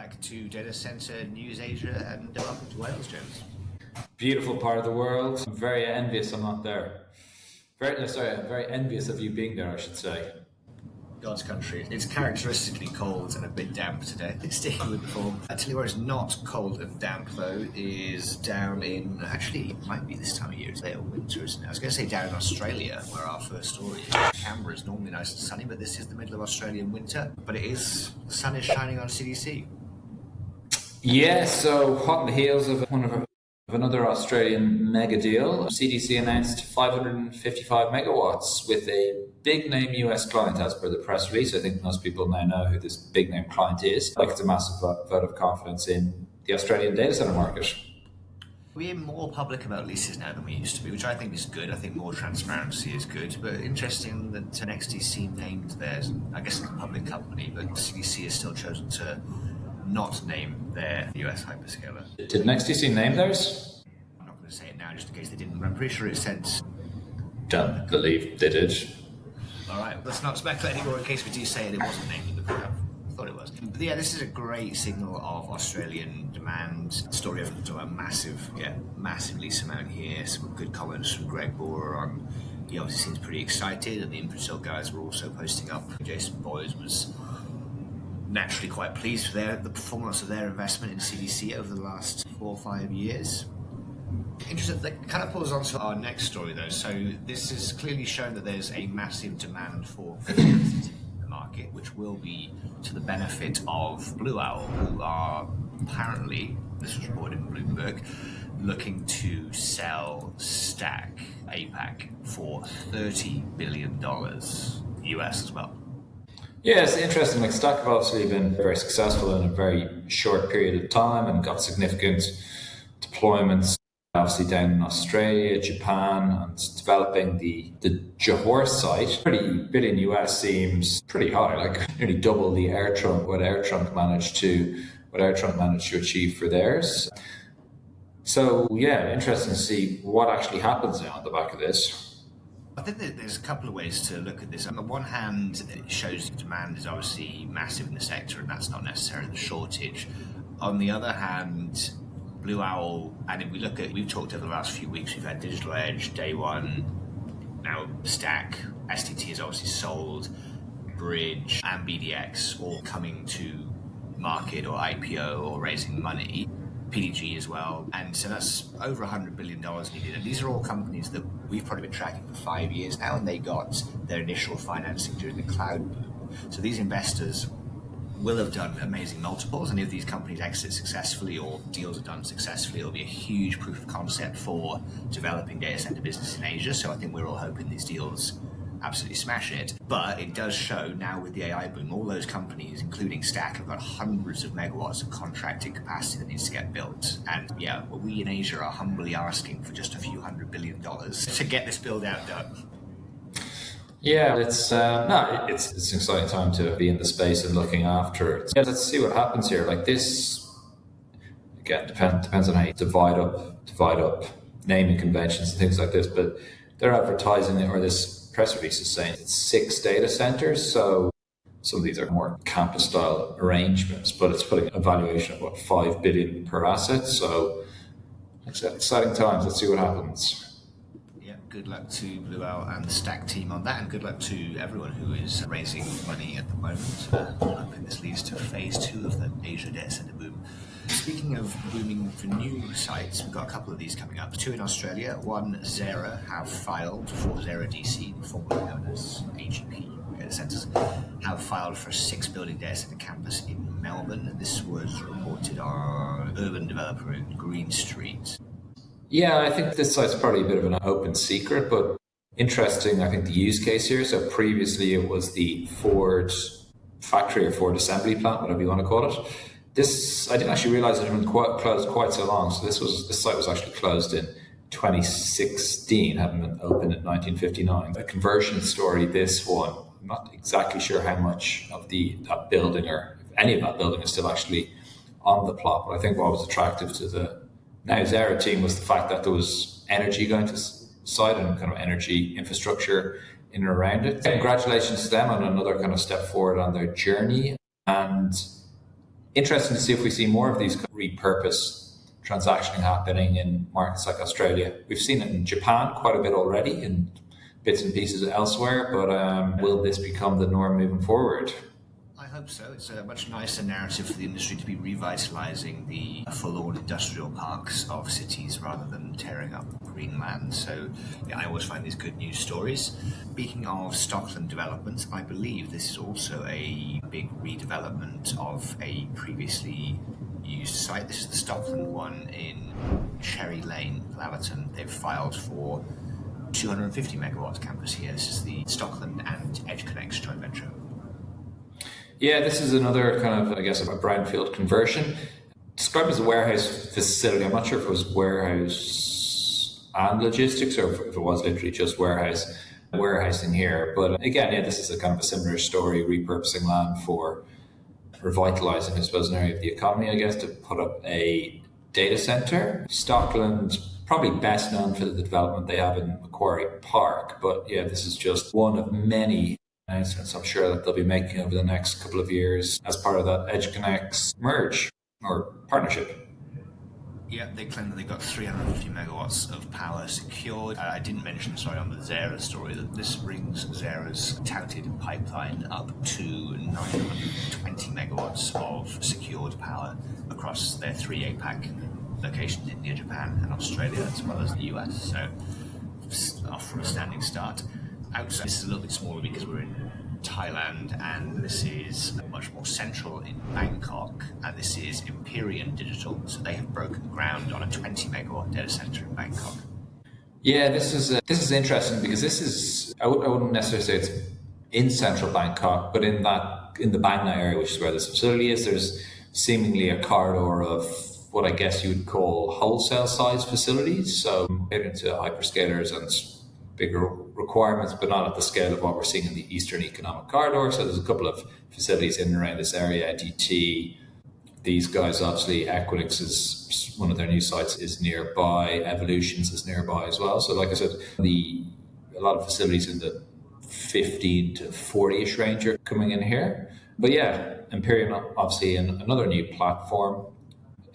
back to Data Center News Asia, and welcome to Wales, James. Beautiful part of the world. I'm very envious I'm not there. I'm very envious of you being there, I should say. God's country. It's characteristically cold and a bit damp today. It's sticking with the form. I tell you where it's not cold and damp, though, is down in... Actually, it might be this time of year. It's late winter, isn't it? I was going to say down in Australia, where our first story is. Canberra is normally nice and sunny, but this is the middle of Australian winter. But it is... The sun is shining on CDC. Yeah, so hot on the heels of another Australian mega deal. CDC announced 555 megawatts with a big name US client as per the press release. I think most people now know who this big name client is. Like, it's a massive vote of confidence in the Australian data center market. We're more public about leases now than we used to be, which I think is good. I think more transparency is good. But interesting that NextDC named theirs. I guess it's a public company, but CDC has still chosen to not name their US hyperscaler. Did NextDC name theirs? I'm not going to say it now just in case they didn't, but I'm pretty sure it said... Don't believe they did. All right, let's not speculate anymore in case we do say it wasn't named, but I thought it was. But yeah, this is a great signal of Australian demand. Story of a massive lease amount here. Some good comments from Greg Borer on... He obviously seems pretty excited, and the Infratil guys were also posting up. Jason Boys was naturally quite pleased with the performance of their investment in CDC over the last 4 or 5 years. Interesting, that kind of pulls on to our next story though. So this is clearly shown that there's a massive demand for in the market, which will be to the benefit of Blue Owl, who are apparently, this was reported in Bloomberg, looking to sell Stack APAC for $30 billion US as well. Yeah, it's interesting. Like, Stack have obviously been very successful in a very short period of time and got significant deployments, obviously down in Australia, Japan, and developing the Johor site. $30 billion US seems pretty high, like nearly double the what AirTrunk managed to achieve for theirs. So yeah, interesting to see what actually happens now on the back of this. I think that there's a couple of ways to look at this. On the one hand, it shows the demand is obviously massive in the sector, and that's not necessarily the shortage. On the other hand, Blue Owl, and if we look at, we've talked over the last few weeks, we've had Digital Edge, Day One, now Stack, STT is obviously sold, Bridge, and BDX all coming to market or IPO or raising money. PDG as well, and so that's over $100 billion needed. And these are all companies that we've probably been tracking for 5 years now, and they got their initial financing during the cloud boom. So these investors will have done amazing multiples, and if these companies exit successfully or deals are done successfully, it'll be a huge proof of concept for developing data center business in Asia. So I think we're all hoping these deals absolutely smash it. But it does show now with the AI boom, all those companies, including Stack, have got hundreds of megawatts of contracted capacity that needs to get built. And yeah, we in Asia are humbly asking for just a few $100 billion to get this build out done. Yeah, it's an exciting time to be in the space and looking after it. Yeah, let's see what happens here. Like, this, again, depends on how you divide up naming conventions and things like this, but they're advertising it, or this press release is saying it's 6 data centers. So some of these are more campus style arrangements, but it's putting a valuation of $5 billion per asset. So exciting times. Let's see what happens. Yeah, good luck to Blue Owl and the Stack team on that, and good luck to everyone who is raising money at the moment. I'm hoping this leads to phase 2 of the Asia data center boom. Speaking of booming for new sites, we've got a couple of these coming up. 2 in Australia. One, Zerra have filed for Zerra DC, formerly known as AGP data centers, have filed for a 6-building data center campus in Melbourne. This was reported on Urban Developer in Green Street. Yeah, I think this site's probably a bit of an open secret, but interesting, I think, the use case here. So previously it was the Ford factory or Ford assembly plant, whatever you want to call it. This, I didn't actually realize it had been closed quite so long. So this site was actually closed in 2016, hadn't been opened in 1959. A conversion story, this one. I'm not exactly sure how much of that building, or if any of that building, is still actually on the plot. But I think what was attractive to the now Zerra team was the fact that there was energy going to site and kind of energy infrastructure in and around it. Congratulations to them on another kind of step forward on their journey. And interesting to see if we see more of these repurpose transactioning happening in markets like Australia. We've seen it in Japan quite a bit already in bits and pieces elsewhere, but will this become the norm moving forward? I hope so. It's a much nicer narrative for the industry to be revitalising the forlorn industrial parks of cities rather than tearing up green land. So yeah, I always find these good news stories. Speaking of Stockland developments, I believe this is also a big redevelopment of a previously used site. This is the Stockland one in Cherry Lane, Laverton. They've filed for 250 megawatts campus here. This is the Stockland and Edge joint venture. Yeah, this is another kind of, I guess, a brownfield conversion. Described as a warehouse facility. I'm not sure if it was warehouse and logistics or if it was literally just warehousing here. But again, yeah, this is a kind of a similar story, repurposing land for revitalizing, I suppose, an area of the economy, I guess, to put up a data center. Stockland, probably best known for the development they have in Macquarie Park. But yeah, this is just one of many announcements I'm sure that they'll be making over the next couple of years as part of that EdgeConnect's merge or partnership. Yeah, they claim that they've got 350 megawatts of power secured. I didn't mention, on the Zerra story, that this brings Zerra's touted pipeline up to 920 megawatts of secured power across their 3 APAC locations, India, Japan and Australia, as well as the US. So off from a standing start. Outside, this is a little bit smaller because we're in Thailand, and this is much more central in Bangkok, and this is Empyrion Digital. So they have broken ground on a 20 megawatt data center in Bangkok. Yeah, this is interesting because this is, I wouldn't necessarily say it's in central Bangkok, but in the Bang Na area, which is where this facility is, there's seemingly a corridor of what I guess you would call wholesale size facilities. So get into hyperscalers and bigger requirements, but not at the scale of what we're seeing in the Eastern Economic Corridor. So there's a couple of facilities in and around this area. DT, these guys, obviously, Equinix is one of their new sites is nearby. Evolutions is nearby as well. So like I said, a lot of facilities in the 15 to 40-ish range are coming in here. But yeah, Empyrion, obviously, in another new platform.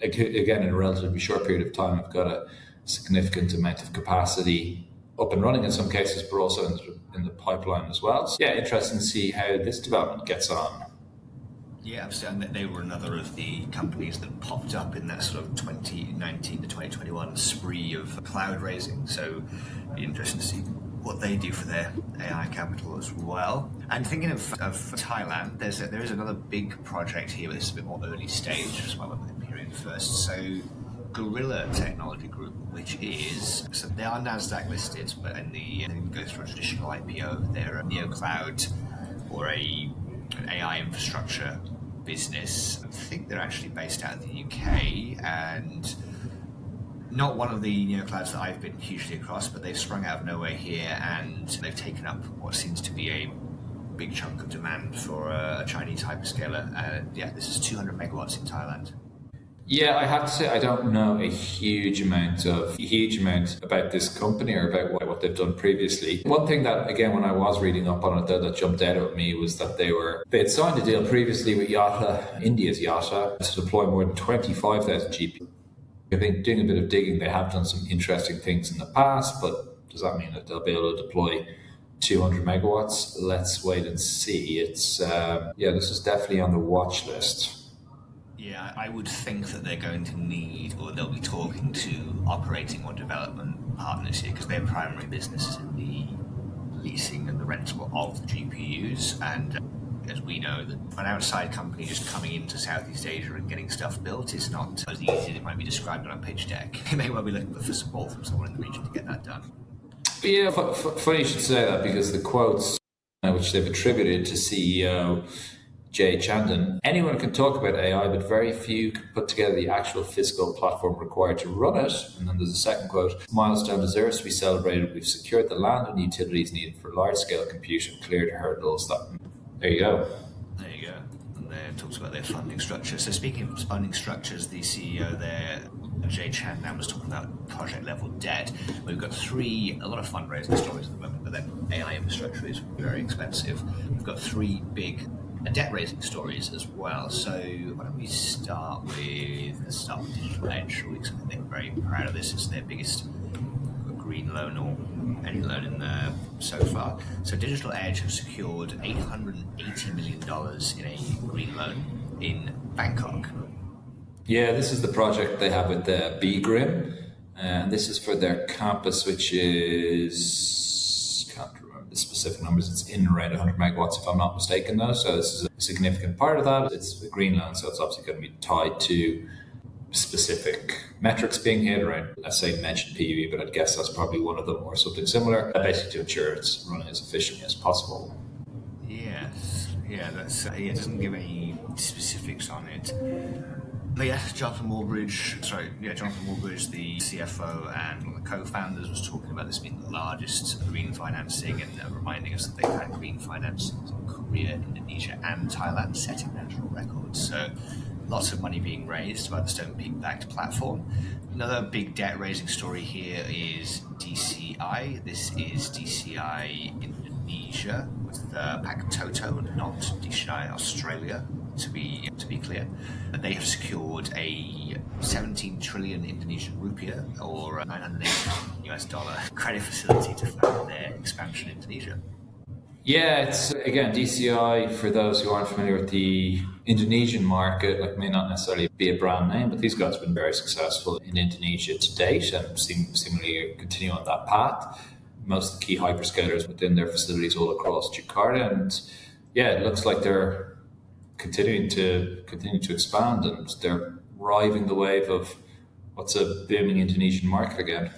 Again, in a relatively short period of time, I've got a significant amount of capacity up and running in some cases, but also in the pipeline as well. So yeah, interesting to see how this development gets on. Yeah, absolutely. And they were another of the companies that popped up in that sort of 2019 to 2021 spree of cloud raising. So it'd be interesting to see what they do for their AI capital as well. And thinking of Thailand, there is another big project here, but this is a bit more early stage, as well as Empyrion first. So Gorilla Technology Group, which is, so they are NASDAQ listed, but they didn't go through a traditional IPO. They're a neocloud or an AI infrastructure business. I think they're actually based out of the UK and not one of the neoclouds that I've been hugely across, but they've sprung out of nowhere here and they've taken up what seems to be a big chunk of demand for a Chinese hyperscaler. This is 200 megawatts in Thailand. Yeah, I have to say I don't know a huge amount about this company or about what they've done previously. One thing that, again, when I was reading up on it that jumped out at me was that they had signed a deal previously with Yata, India's Yata, to deploy more than 25,000 GPUs. I think doing a bit of digging, they have done some interesting things in the past, but does that mean that they'll be able to deploy 200 megawatts? Let's wait and see. It's this is definitely on the watch list. Yeah, I would think that they're going to need, or they'll be talking to operating or development partners here, because their primary business is in the leasing and the rental of the GPUs. And as we know, that an outside company just coming into Southeast Asia and getting stuff built is not as easy as it might be described on a pitch deck. They may well be looking for support from someone in the region to get that done. But yeah, funny you should say that, because the quotes which they've attributed to CEO Jay Chandan, anyone can talk about AI, but very few can put together the actual physical platform required to run it. And then there's a second quote: milestone deserves to be celebrated. We've secured the land and utilities needed for large-scale compute and cleared hurdles. There you go. There you go. And there it talks about their funding structure. So speaking of funding structures, the CEO there, Jay Chandan, was talking about project-level debt. We've got a lot of fundraising stories at the moment, but then AI infrastructure is very expensive. We've got 3 big debt raising stories as well. So why don't we start with Digital Edge, which I think they're very proud of this. It's their biggest green loan or any loan in there so far. So Digital Edge have secured $880 million in a green loan in Bangkok. Yeah, this is the project they have with the B.Grimm, and this is for their campus, which is, can't remember the specific numbers, it's in around 100 megawatts if I'm not mistaken though, so this is a significant part of that. It's a green loan, so it's obviously going to be tied to specific metrics being hit around, let's say, mentioned PUE, but I'd guess that's probably one of them or something similar, basically to ensure it's running as efficiently as possible. Yes, yeah, it doesn't give any specifics on it. But yeah, Jonathan Warbridge, the CFO and one of the co-founders, was talking about this being the largest green financing and reminding us that they've had green financing in Korea, Indonesia and Thailand, setting national records. So lots of money being raised by the Stonepeak-backed platform. Another big debt-raising story here is DCI. This is DCI Indonesia with Pak Toto, not DCI Australia, to be clear. They have secured a 17 trillion Indonesian rupiah, or $980 credit facility to fund their expansion in Indonesia. Yeah, it's, again, DCI, for those who aren't familiar with the Indonesian market, like, may not necessarily be a brand name, but these guys have been very successful in Indonesia to date and seemingly continue on that path. Most of the key hyperscalers within their facilities all across Jakarta, and yeah, it looks like they're continuing to expand, and they're riding the wave of what's a booming Indonesian market again.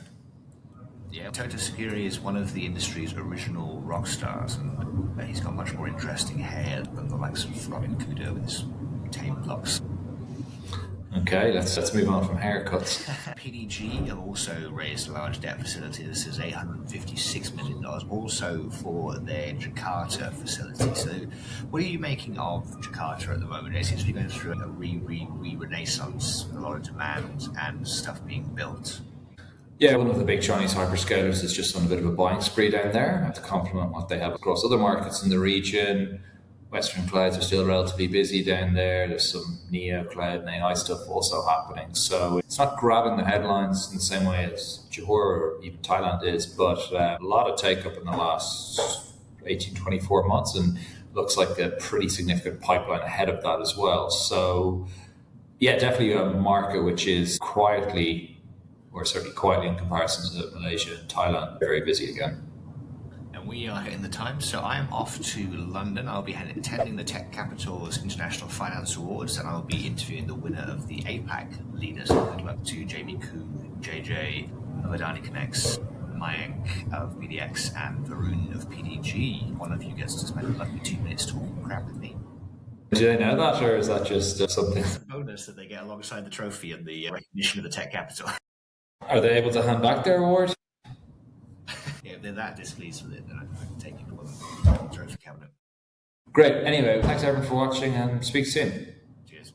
Yeah, Toto Sugiri is one of the industry's original rock stars, and he's got much more interesting hair than the likes of Robin Kudo with his tame locks. Okay, let's move on from haircuts. PDG have also raised a large debt facility. This is $856 million, also for their Jakarta facility. So what are you making of Jakarta at the moment? It seems to be going through a renaissance, a lot of demand and stuff being built. Yeah, one of the big Chinese hyperscalers is just on a bit of a buying spree down there to complement what they have across other markets in the region. Western clouds are still relatively busy down there. There's some Neo cloud and AI stuff also happening. So it's not grabbing the headlines in the same way as Johor or even Thailand is, but a lot of take up in the last 18, 24 months, and looks like a pretty significant pipeline ahead of that as well. So yeah, definitely a market which is quietly, or certainly quietly in comparison to Malaysia and Thailand, very busy again. We are hitting the time, so I'm off to London. I'll be attending the Tech Capital's International Finance Awards, and I'll be interviewing the winner of the APAC leaders. Good luck to Jamie Koo, JJ, Avadani Connects, Mayank of BDX, and Varun of PDG. One of you gets to spend a lucky 2 minutes talking crap with me. Do they know that, or is that just something? It's a bonus that they get alongside the trophy and the recognition of the Tech Capital. Are they able to hand back their award? Yeah, if they're that displeased with it, then I can take it for the trophy cabinet. Great. Anyway, thanks everyone for watching, and speak soon. Cheers.